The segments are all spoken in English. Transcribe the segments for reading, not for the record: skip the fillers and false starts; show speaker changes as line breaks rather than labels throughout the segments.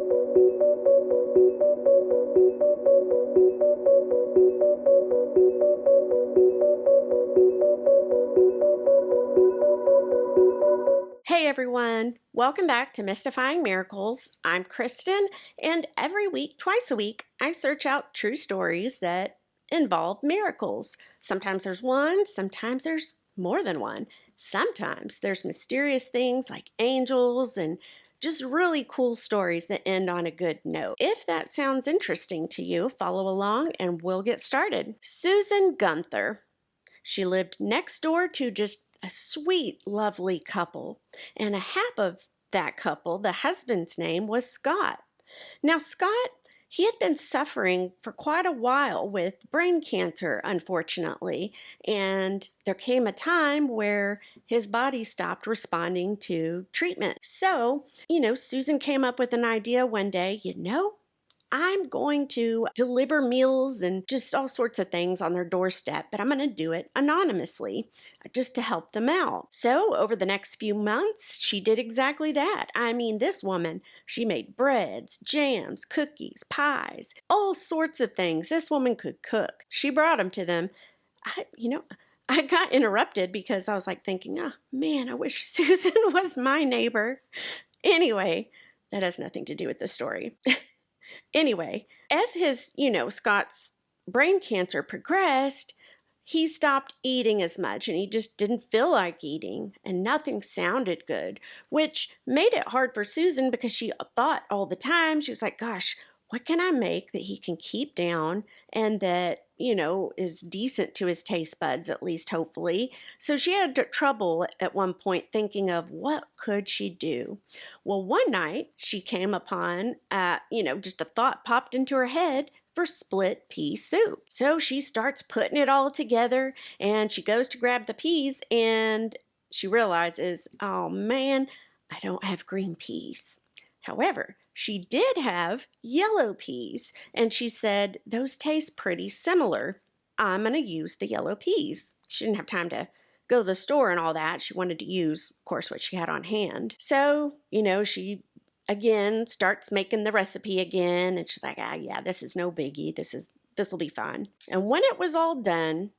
Hey everyone, welcome back to Mystifying Miracles. I'm Kristen, and every week, twice a week, I search out true stories that involve miracles. Sometimes there's one, sometimes there's more than one. Sometimes there's mysterious things like angels and just really cool stories that end on a good note. If that sounds interesting to you, follow along and we'll get started. Susan Gunther. She lived next door to just a sweet, lovely couple. And a half of that couple, the husband's name was Scott. Now, Scott, he had been suffering for quite a while with brain cancer, unfortunately. And there came a time where his body stopped responding to treatment. So, Susan came up with an idea one day, I'm going to deliver meals and just all sorts of things on their doorstep, but I'm going to do it anonymously just to help them out. So over the next few months, she did exactly that. I mean, this woman, she made breads, jams, cookies, pies, all sorts of things. This woman could cook. She brought them to them. I got interrupted because I was like thinking, oh man, I wish Susan was my neighbor. Anyway, that has nothing to do with the story. Anyway, as Scott's brain cancer progressed, he stopped eating as much and he just didn't feel like eating and nothing sounded good, which made it hard for Susan because she thought all the time, she was like, gosh, what can I make that he can keep down and that, is decent to his taste buds, at least hopefully. So she had trouble at one point thinking of what could she do? Well, one night she came upon, just a thought popped into her head for split pea soup. So she starts putting it all together and she goes to grab the peas and she realizes, oh man, I don't have green peas. However, she did have yellow peas, and she said, those taste pretty similar. I'm going to use the yellow peas. She didn't have time to go to the store and all that. She wanted to use, of course, what she had on hand. So, she again starts making the recipe again, and she's like, yeah, this is no biggie. This will be fine. And when it was all done,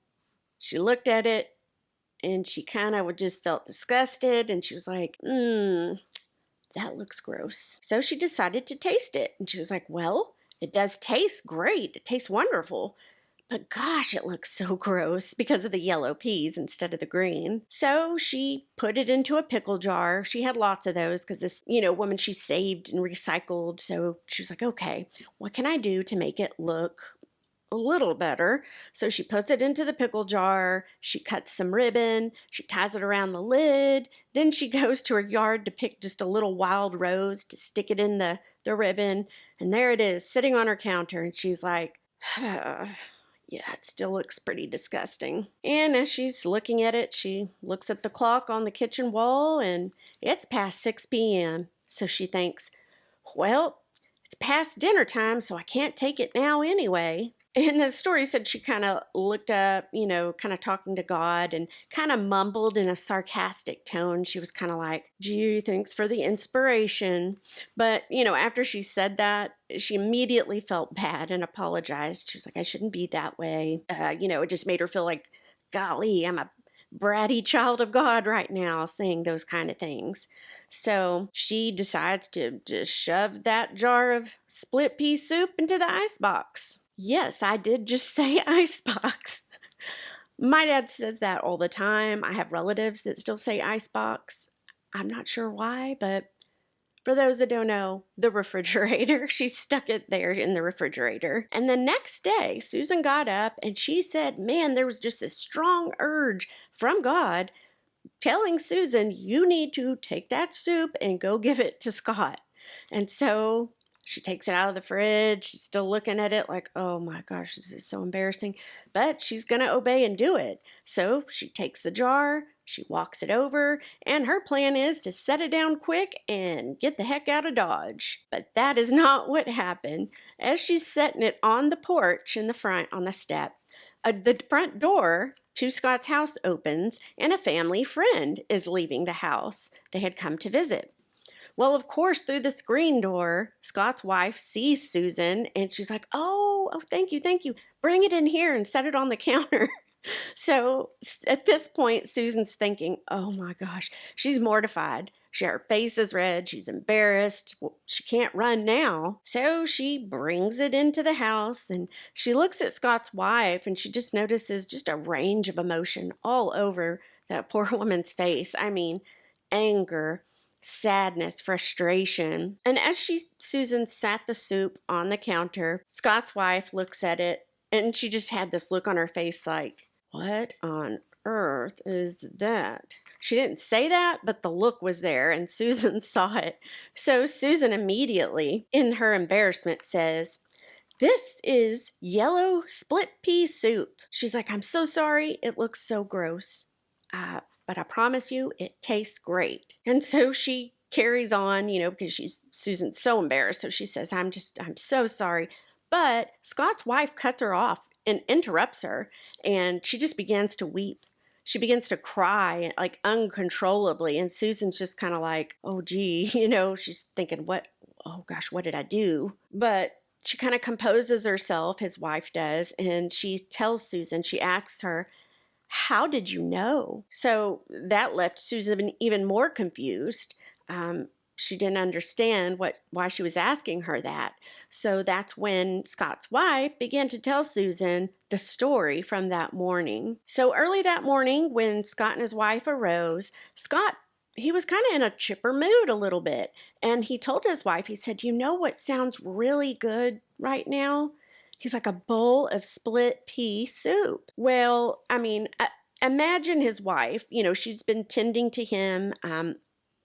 she looked at it, and she kind of just felt disgusted, and she was like, that looks gross. So she decided to taste it. And she was like, well, it does taste great. It tastes wonderful. But gosh, it looks so gross because of the yellow peas instead of the green. So she put it into a pickle jar. She had lots of those because this, woman, she saved and recycled. So she was like, okay, what can I do to make it look a little better? So she puts it into the pickle jar, she cuts some ribbon, she ties it around the lid, then she goes to her yard to pick just a little wild rose to stick it in the ribbon, and there it is sitting on her counter, and she's like, yeah, it still looks pretty disgusting. And as she's looking at it, she looks at the clock on the kitchen wall, and it's past 6 p.m. So she thinks, well, it's past dinner time, so I can't take it now anyway. And the story said she kind of looked up, kind of talking to God and kind of mumbled in a sarcastic tone. She was kind of like, gee, thanks for the inspiration. But, after she said that, she immediately felt bad and apologized. She was like, I shouldn't be that way. It just made her feel like, golly, I'm a bratty child of God right now saying those kind of things. So she decides to just shove that jar of split pea soup into the icebox. Yes, I did just say icebox. My dad says that all the time. I have relatives that still say icebox. I'm not sure why, but for those that don't know, the refrigerator, she stuck it there in the refrigerator. And the next day, Susan got up and she said, man, there was just a strong urge from God telling Susan, you need to take that soup and go give it to Scott. And so she takes it out of the fridge. She's still looking at it like, oh my gosh, this is so embarrassing. But she's going to obey and do it. So she takes the jar, she walks it over, and her plan is to set it down quick and get the heck out of Dodge. But that is not what happened. As she's setting it on the porch in the front on the step, the front door to Scott's house opens and a family friend is leaving the house. They had come to visit. Well, of course, through the screen door, Scott's wife sees Susan and she's like, oh, thank you, thank you. Bring it in here and set it on the counter. So at this point, Susan's thinking, oh my gosh, she's mortified. Her face is red. She's embarrassed. Well, she can't run now. So she brings it into the house and she looks at Scott's wife and she just notices just a range of emotion all over that poor woman's face. I mean, anger, sadness, frustration. And as Susan sat the soup on the counter, Scott's wife looks at it and she just had this look on her face like, what on earth is that? She didn't say that, but the look was there and Susan saw it. So Susan immediately, in her embarrassment, says, this is yellow split pea soup. She's like, I'm so sorry. It looks so gross. But I promise you, it tastes great. And so she carries on, because Susan's so embarrassed. So she says, I'm so sorry. But Scott's wife cuts her off and interrupts her. And she just begins to weep. She begins to cry like uncontrollably. And Susan's just kind of like, oh, gee, she's thinking, oh gosh, what did I do? But she kind of composes herself, his wife does. And she tells Susan, she asks her, how did you know? So that left Susan even more confused. She didn't understand why she was asking her that. So that's when Scott's wife began to tell Susan the story from that morning. So early that morning, when Scott and his wife arose, he was kind of in a chipper mood a little bit. And he told his wife, he said, you know what sounds really good right now? He's like, a bowl of split pea soup. Well, I mean, imagine his wife, she's been tending to him.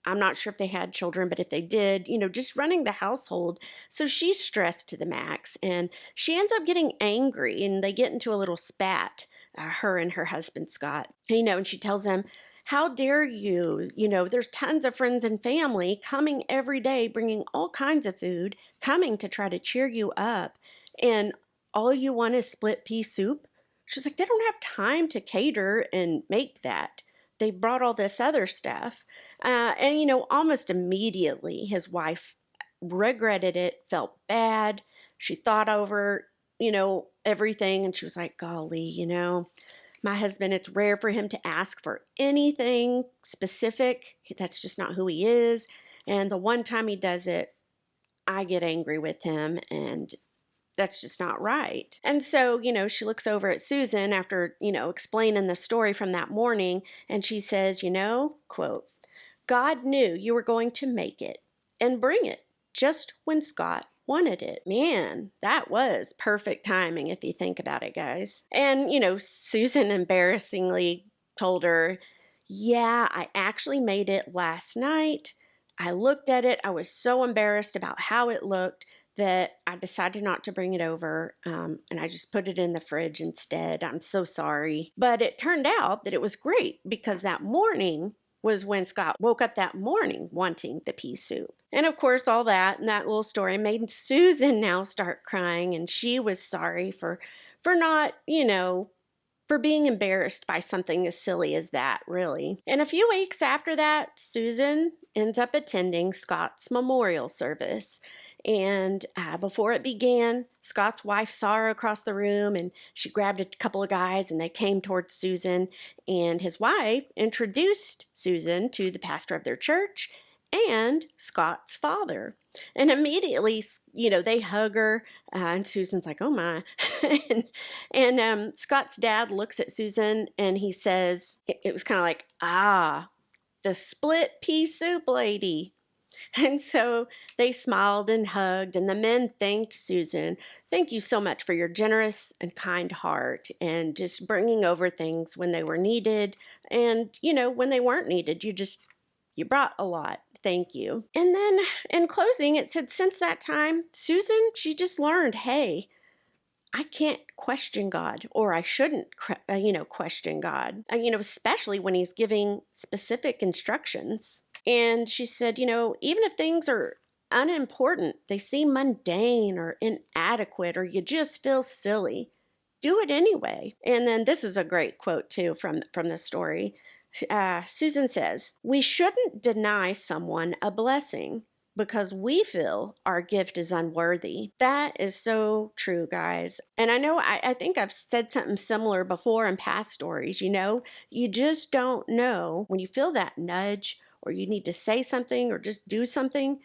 I'm not sure if they had children, but if they did, just running the household. So she's stressed to the max and she ends up getting angry and they get into a little spat, her and her husband, Scott. And she tells him, how dare you? There's tons of friends and family coming every day, bringing all kinds of food, coming to try to cheer you up. And all you want is split pea soup? She's like, they don't have time to cater and make that. They brought all this other stuff. And almost immediately his wife regretted it, felt bad. She thought over, everything. And she was like, golly, my husband, it's rare for him to ask for anything specific. That's just not who he is. And the one time he does it, I get angry with him and that's just not right. And so, she looks over at Susan after, explaining the story from that morning, and she says, quote, God knew you were going to make it and bring it just when Scott wanted it. Man, that was perfect timing if you think about it, guys. And, Susan embarrassingly told her, yeah, I actually made it last night. I looked at it. I was so embarrassed about how it looked that I decided not to bring it over, and I just put it in the fridge instead. I'm so sorry. But it turned out that it was great because that morning was when Scott woke up that morning wanting the pea soup. And of course, all that and that little story made Susan now start crying, and she was sorry for not, for being embarrassed by something as silly as that, really. And a few weeks after that, Susan ends up attending Scott's memorial service. And before it began, Scott's wife saw her across the room and she grabbed a couple of guys and they came towards Susan. And his wife introduced Susan to the pastor of their church and Scott's father. And immediately, they hug her and Susan's like, oh my. and Scott's dad looks at Susan and he says, it was kind of like, the split pea soup lady. And so they smiled and hugged, and the men thanked Susan. Thank you so much for your generous and kind heart and just bringing over things when they were needed. And, when they weren't needed, you brought a lot. Thank you. And then in closing, it said, since that time, Susan, she just learned, hey, I can't question God, or I shouldn't, question God, especially when he's giving specific instructions. And she said, even if things are unimportant, they seem mundane or inadequate, or you just feel silly, do it anyway. And then this is a great quote too from the story. Susan says, we shouldn't deny someone a blessing because we feel our gift is unworthy. That is so true, guys. And I know I think I've said something similar before in past stories. You just don't know when you feel that nudge or you need to say something or just do something.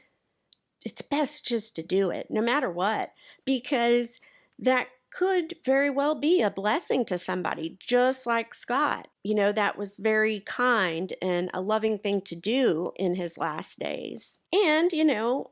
It's best just to do it no matter what, because that could very well be a blessing to somebody, just like Scott. That was very kind and a loving thing to do in his last days. And,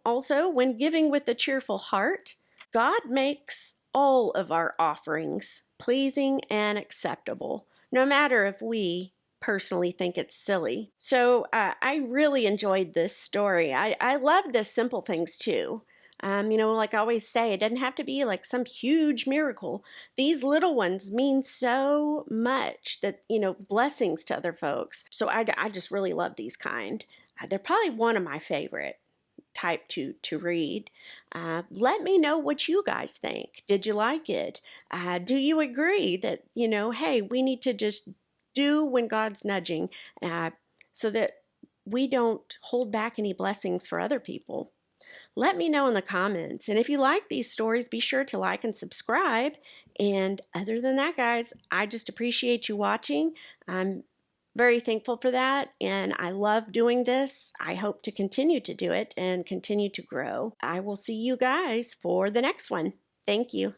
also when giving with a cheerful heart, God makes all of our offerings pleasing and acceptable, no matter if we personally think it's silly. So I really enjoyed this story. I love the simple things too. Like I always say, it doesn't have to be like some huge miracle. These little ones mean so much that, blessings to other folks. So I just really love these kind. They're probably one of my favorite type to read. Let me know what you guys think. Did you like it? Do you agree that, hey, we need to just do when God's nudging so that we don't hold back any blessings for other people? Let me know in the comments. And if you like these stories, be sure to like and subscribe. And other than that, guys, I just appreciate you watching. I'm very thankful for that. And I love doing this. I hope to continue to do it and continue to grow. I will see you guys for the next one. Thank you.